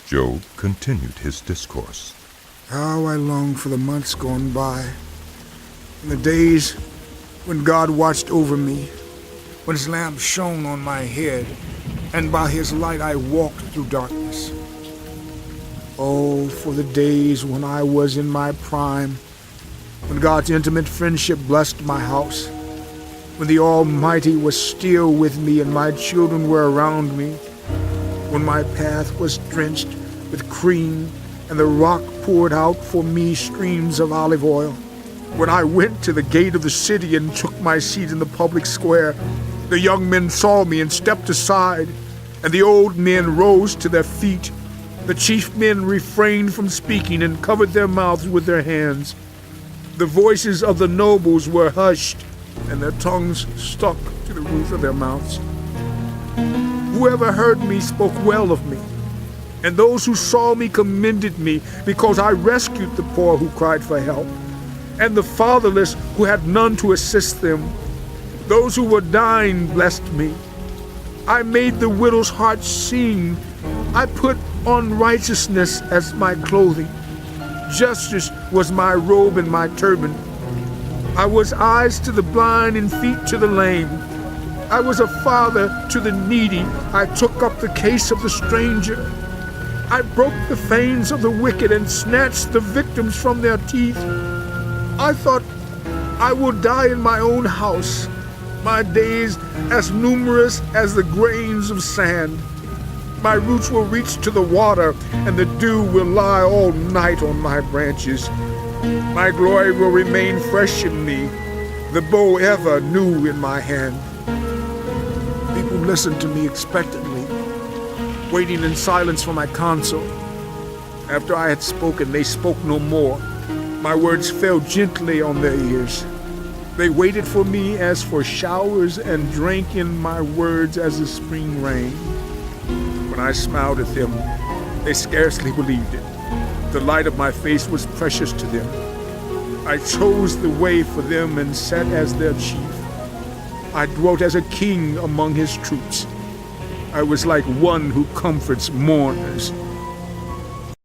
Job continued his discourse. How I long for the months gone by, and the days when God watched over me, when his lamp shone on my head, and by his light I walked through darkness. Oh, for the days when I was in my prime, when God's intimate friendship blessed my house, when the Almighty was still with me and my children were around me, when my path was drenched with cream and the rock poured out for me streams of olive oil. When I went to the gate of the city and took my seat in the public square, the young men saw me and stepped aside, and the old men rose to their feet. The chief men refrained from speaking and covered their mouths with their hands. The voices of the nobles were hushed, and their tongues stuck to the roof of their mouths. Whoever heard me spoke well of me, and those who saw me commended me, because I rescued the poor who cried for help, and the fatherless who had none to assist them. Those who were dying blessed me. I made the widow's heart sing. I put on righteousness as my clothing. Justice was my robe and my turban. I was eyes to the blind and feet to the lame. I was a father to the needy. I took up the case of the stranger. I broke the fangs of the wicked and snatched the victims from their teeth. I thought, I will die in my own house, my days as numerous as the grains of sand. My roots will reach to the water, and the dew will lie all night on my branches. My glory will remain fresh in me, the bow ever new in my hand. People listened to me expectantly, waiting in silence for my counsel. After I had spoken, they spoke no more. My words fell gently on their ears. They waited for me as for showers and drank in my words as the spring rain. When I smiled at them, they scarcely believed it. The light of my face was precious to them. I chose the way for them and sat as their chief. I dwelt as a king among his troops. I was like one who comforts mourners.